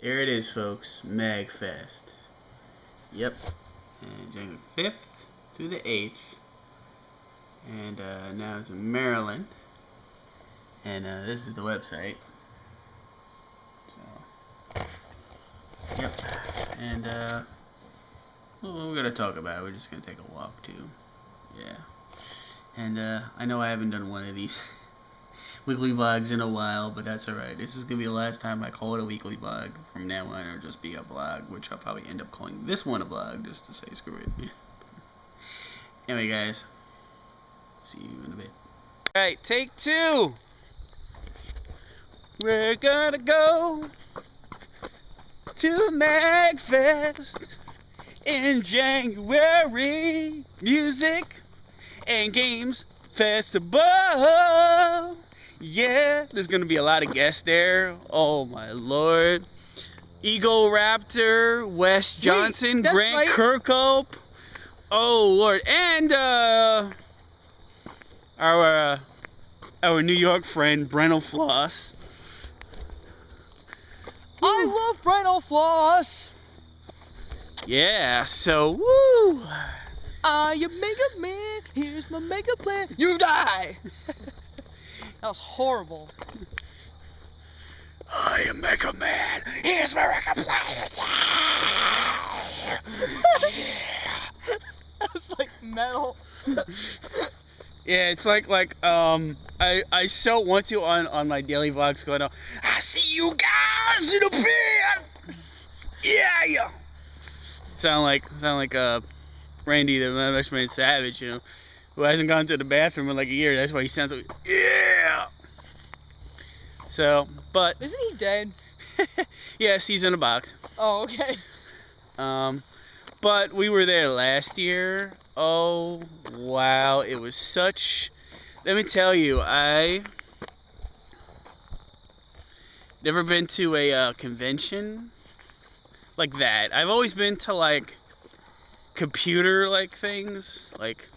There it is, folks. Magfest. Yep. And January 5th through the 8th. And now it's in Maryland. And this is the website. So, yep. And what we're gonna talk about, we're just gonna take a walk too. Yeah. And I know I haven't done one of these weekly vlogs in a while, but that's alright. This is gonna be the last time I call it a weekly vlog. From now on, it'll just be a vlog, which I'll probably end up calling this one a vlog, just to say screw it. Anyway, guys, see you in a bit. Alright, take 2. We're gonna go to Magfest in January. Music and Games Festival. Yeah, there's gonna be a lot of guests there. Oh my lord. Ego Raptor, Wes Johnson, Grant Kirkhope. Oh lord. And our New York friend Brennel Floss. I love Brennel Floss. Yeah, so woo. I am Mega Man, here's my mega plan. You die! That was horrible. I am Mega Man, here's my mega plan. That was like metal. Yeah, it's like I so want to on my daily vlogs going on, I see you guys in a bed. Yeah. Sound like Randy the Best Man Savage, you know, who hasn't gone to the bathroom in like a year. That's why he sounds like, yeah. So, but isn't he dead? Yes, he's in a box. Oh, okay. But we were there last year. Oh wow, it was such. Let me tell you, I never been to a convention like that. I've always been to like computer like things, like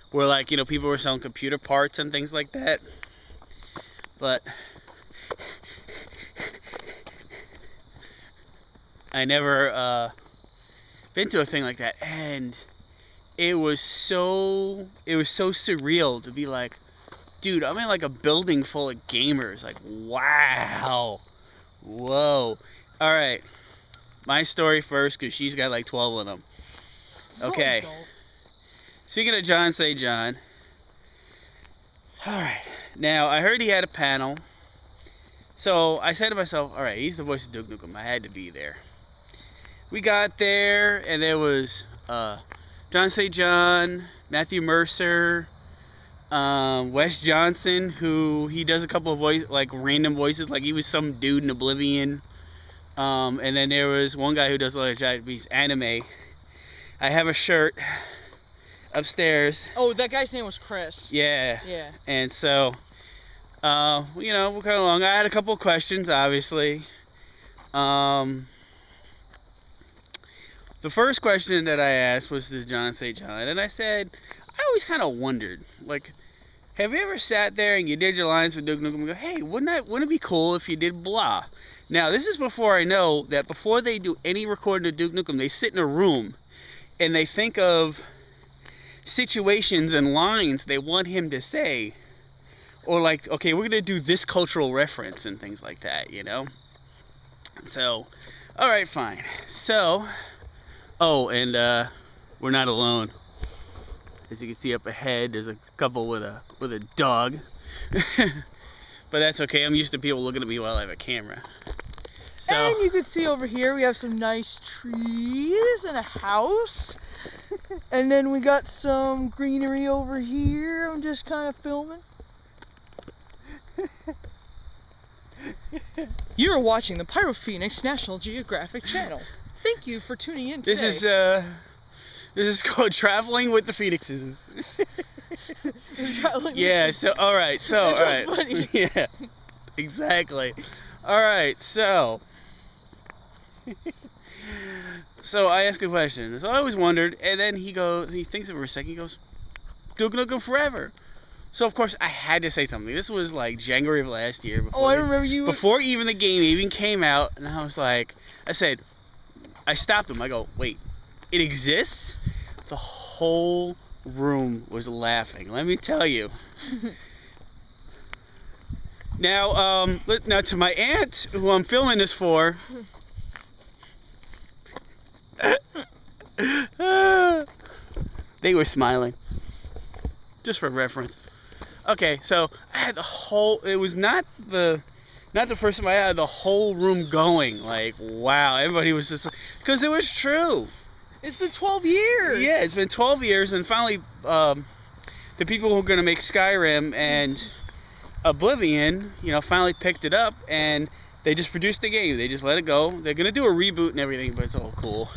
where like, you know, people were selling computer parts and things like that, but I never been to a thing like that, and it was so surreal to be like, dude, I'm in like a building full of gamers. Like, wow, whoa. All right, my story first, because she's got like 12 of them. Okay. No, Speaking of John Say John. Alright. Now, I heard he had a panel. So, I said to myself, alright, he's the voice of Duke Nukem. I had to be there. We got there, and there was John Say John, Matthew Mercer, Wes Johnson, who he does a couple of random voices, like he was some dude in Oblivion. And then there was one guy who does a lot of Japanese anime. I have a shirt upstairs. Oh, that guy's name was Chris. Yeah. Yeah. And so, you know, we're kind of long. I had a couple of questions, obviously. The first question that I asked was to John Say John, and I said, I always kind of wondered, like, have you ever sat there and you did your lines for Duke Nukem and go, hey, wouldn't it be cool if you did blah? Now, this is before I know that before they do any recording of Duke Nukem, they sit in a room and they think of situations and lines they want him to say, or like, okay, we're gonna do this cultural reference and things like that, you know. So, all right, fine. So, oh, and we're not alone. As you can see up ahead, there's a couple with a dog. But that's okay. I'm used to people looking at me while I have a camera. So, and you can see over here we have some nice trees and a house. And then we got some greenery over here. I'm just kind of filming. You're watching the PyroFenix National Geographic Channel. Thank you for tuning in today. This is called Traveling with the Phoenixes. Yeah, so alright, so funny. Yeah. Exactly. Alright, so I ask a question. So I always wondered, and then he thinks of it for a second, he goes, Duke Nukem Forever. So of course I had to say something. This was like January of last year. Oh, I remember you. Before even the game even came out, and I was like, I stopped him. I go, wait, it exists? The whole room was laughing. Let me tell you. Now, now to my aunt, who I'm filming this for. They were smiling. Just for reference. Okay, so I had the whole. It was not the first time I had the whole room going. Like, wow, everybody was just because it was true. It's been 12 years. Yeah, it's been 12 years, and finally, the people who are gonna make Skyrim and Oblivion, finally picked it up, and they just produced the game. They just let it go. They're gonna do a reboot and everything, but it's all cool.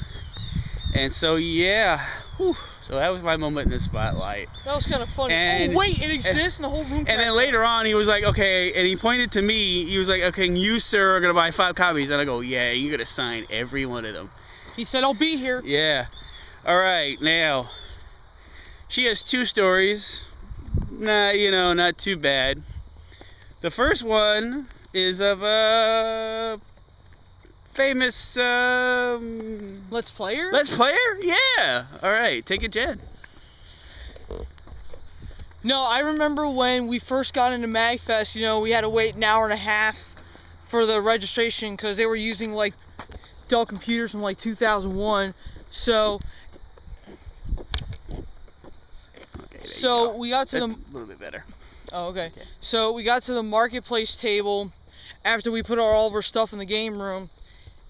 And so yeah, whew, so that was my moment in the spotlight. That was kind of funny. And, oh wait, it exists, and the whole room. And then later on, he was like, okay, and he pointed to me. He was like, okay, you sir are gonna buy 5 copies, and I go, yeah, you're gonna sign every one of them. He said, I'll be here. Yeah. All right, now she has 2 stories. Nah, not too bad. The first one is of a famous Let's Player? Let's Player? Yeah. All right, take it, Jen. No, I remember when we first got into Magfest, we had to wait an hour and a half for the registration because they were using like Dell computers from like 2001. So we got to a little bit better. Oh, okay. So we got to the marketplace table after we put all of our stuff in the game room,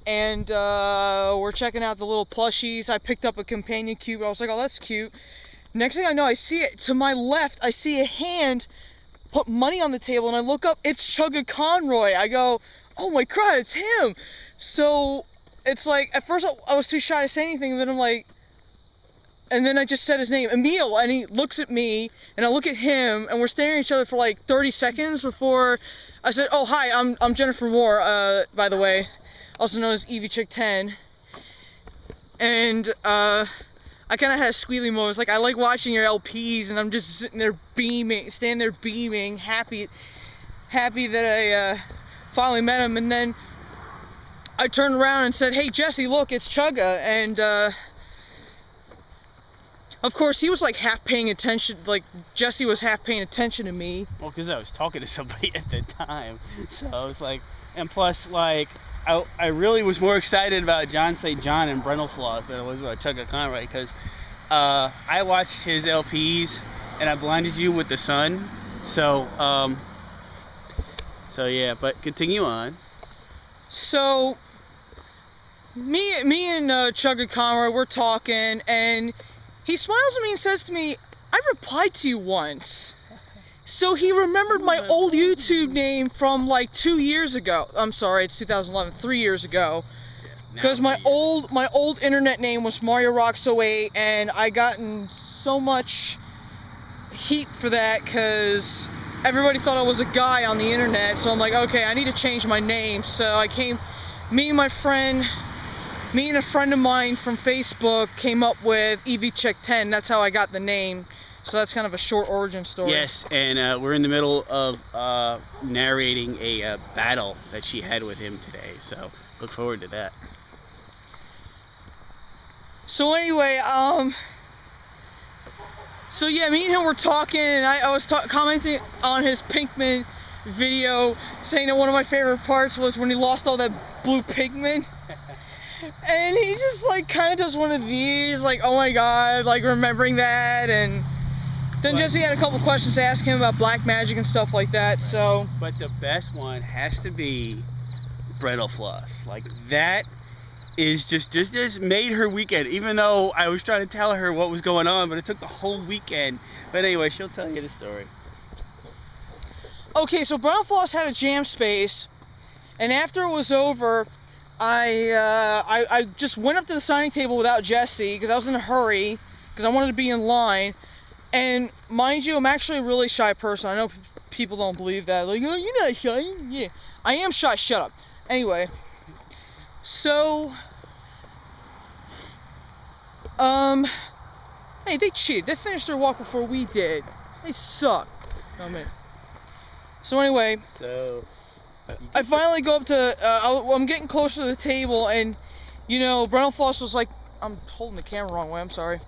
and we're checking out the little plushies. I picked up a companion cube. I was like, oh, that's cute. Next thing I know, I see it to my left. I see a hand put money on the table, and I look up. It's Chugga Conroy. I go, oh my God, it's him. So it's like, at first I was too shy to say anything, and then I'm like, and then I just said his name, Emil, and he looks at me, and I look at him, and we're staring at each other for like 30 seconds before I said, oh, hi, I'm Jennifer Moore, by the way, also known as Evie Chick 10, and I kind of had a squealy moment. It's like, I like watching your LPs, and I'm just sitting there beaming, standing there beaming, happy that I finally met him, and then I turned around and said, hey, Jesse, look, it's Chugga, and of course, he was like half paying attention, like Jesse was half paying attention to me. Well, because I was talking to somebody at the time, so I was like, and plus, like, I really was more excited about John St. John and Brentalfloss than I was about Chugga Conroy, because I watched his LPs, and I blinded you with the sun, so yeah, but continue on. So, me and Chugga Conroy, we're talking, and he smiles at me and says to me, I replied to you once. So he remembered my old YouTube name from like 2 years ago. I'm sorry, it's 2011, 3 years ago. Because my old internet name was Mario Rocks 08, and I gotten so much heat for that because everybody thought I was a guy on the internet. So I'm like, okay, I need to change my name. So I came, me and a friend of mine from Facebook came up with Evie Chick 10. That's how I got the name. So that's kind of a short origin story. Yes, and we're in the middle of narrating a battle that she had with him today. So look forward to that. So anyway, so yeah, me and him were talking, and I was commenting on his Pinkman video, saying that one of my favorite parts was when he lost all that blue pigment. And he just like kind of does one of these, like, oh my God, like remembering that. And then Jesse had a couple questions to ask him about black magic and stuff like that. So, but the best one has to be Brentalfloss. Like, that is just made her weekend. Even though I was trying to tell her what was going on, but it took the whole weekend. But anyway, she'll tell you the story. Okay, so Brentalfloss had a jam space, and after it was over, I just went up to the signing table without Jesse because I was in a hurry because I wanted to be in line. And mind you, I'm actually a really shy person. I know people don't believe that. Like, oh, you're not shy. Yeah, I am shy. Shut up. Anyway, so hey, they cheated. They finished their walk before we did. They suck. No, man. So anyway, So I finally go up to, I'm getting closer to the table, and, you know, Brennan Foss was like, I'm holding the camera the wrong way, I'm sorry.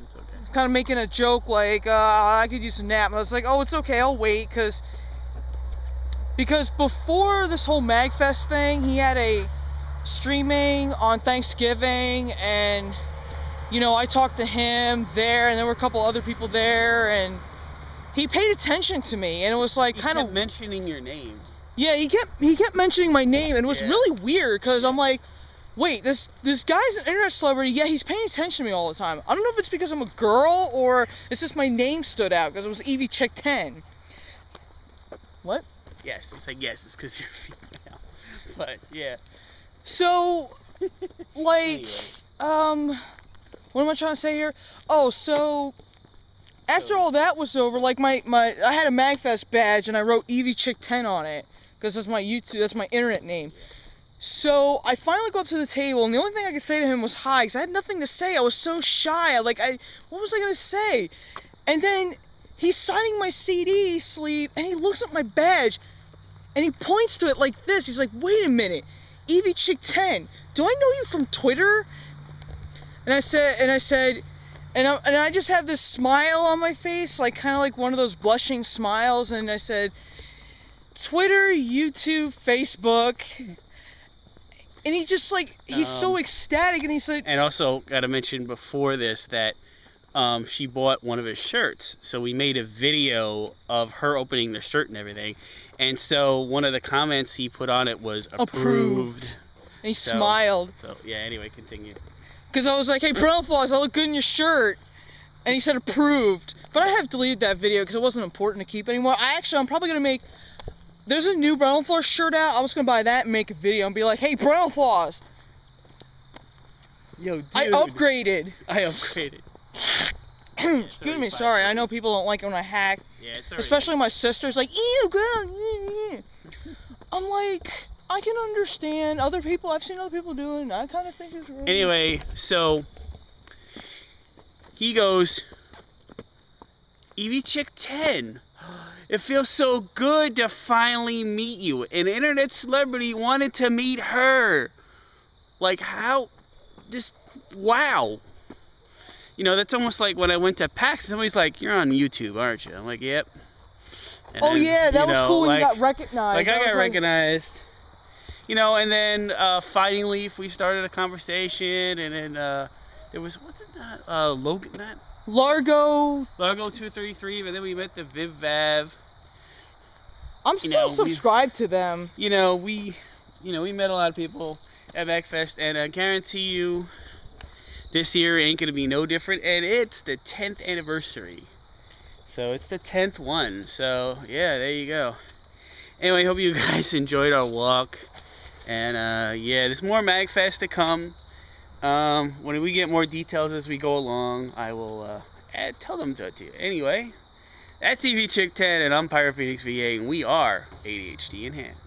it's okay. He's kind of making a joke like, I could use a nap. And I was like, oh, it's okay, I'll wait, because before this whole Magfest thing, he had a streaming on Thanksgiving, and, you know, I talked to him there, and there were a couple other people there, and he paid attention to me, and it was like kind of mentioning your name. Yeah, he kept mentioning my name, and it was really weird because I'm like, wait, this guy's an internet celebrity. Yeah, he's paying attention to me all the time. I don't know if it's because I'm a girl or it's just my name stood out because it was Evie Chick 10. What? Yes, it's like yes, it's because you're female. But yeah. So, like, Anyway. what am I trying to say here? Oh, so after all that was over, like I had a Magfest badge and I wrote Evie Chick 10 on it because that's my YouTube, that's my internet name. So I finally go up to the table, and the only thing I could say to him was hi, because I had nothing to say. I was so shy. What was I gonna say? And then he's signing my CD sleeve, and he looks at my badge, and he points to it like this. He's like, "Wait a minute, Evie Chick 10. Do I know you from Twitter?" And I said, and I just have this smile on my face, like kind of like one of those blushing smiles, and I said, Twitter, YouTube, Facebook. And he just like, he's so ecstatic, and he said... And also, gotta mention before this that she bought one of his shirts. So we made a video of her opening the shirt and everything. And so one of the comments he put on it was approved. And he smiled. So yeah, anyway, continue. Because I was like, hey, Brennan Foss, I look good in your shirt. And he said approved. But I have deleted that video because it wasn't important to keep anymore. I'm probably going to make... There's a new Brennan Foss shirt out. I was going to buy that and make a video and be like, hey, Brennan Foss. Yo, dude. I upgraded. Excuse me, sorry. I know people don't like it when I hack. Yeah, it's alright. Especially my sister's like, ew, girl. I'm like, I can understand other people. I've seen other people doing. I kind of think it's really... Anyway, so he goes, Evie Chick 10. It feels so good to finally meet you. An internet celebrity wanted to meet her. Like, how? Just, wow. You know, that's almost like when I went to PAX, somebody's like, you're on YouTube, aren't you? I'm like, yep. And oh, then, yeah, that was cool when like, you got recognized. Like, I got recognized. You know, and then Fighting Leaf, we started a conversation, and then there was, what's it that? Logan, that? Largo 233, but then we met the Viv Vav. I'm still subscribed to them. You know, we met a lot of people at Magfest, and I guarantee you this year ain't gonna be no different, and it's the 10th anniversary. So it's the 10th one. So yeah, there you go. Anyway, hope you guys enjoyed our walk. And yeah, there's more Magfest to come. When we get more details as we go along, I will tell them to you. Anyway, that's Evie Chick 10, and I'm PyroFenixVA, and we are ADHD Enhanced.